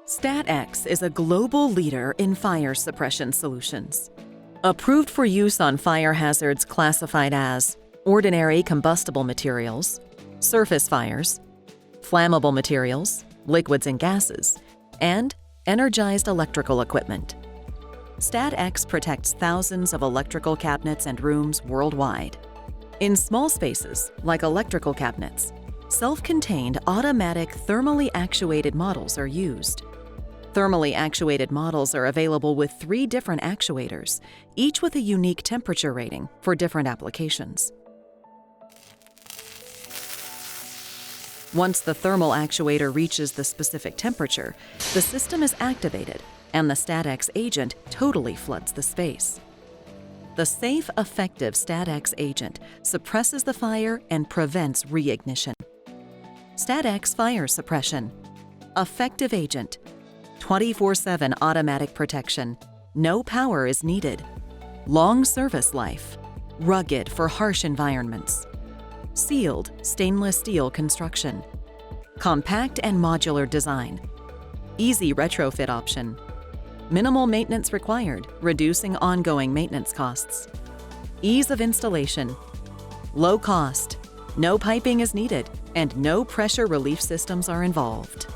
StatX is a global leader in fire suppression solutions. Approved for use on fire hazards classified as ordinary combustible materials, surface fires, flammable materials, liquids and gases, and energized electrical equipment. StatX protects thousands of electrical cabinets and rooms worldwide. In small spaces, like electrical cabinets, self-contained automatic thermally actuated models are used. Thermally actuated models are available with 3 different actuators, each with a unique temperature rating for different applications. Once the thermal actuator reaches the specific temperature, the system is activated and the StatX agent totally floods the space. The safe, effective StatX agent suppresses the fire and prevents reignition. StatX Fire Suppression. Effective agent. 24/7 automatic protection. No power is needed. Long service life. Rugged for harsh environments. Sealed stainless steel construction. Compact and modular design. Easy retrofit option. Minimal maintenance required, reducing ongoing maintenance costs. Ease of installation. Low cost. No piping is needed, and no pressure relief systems are involved.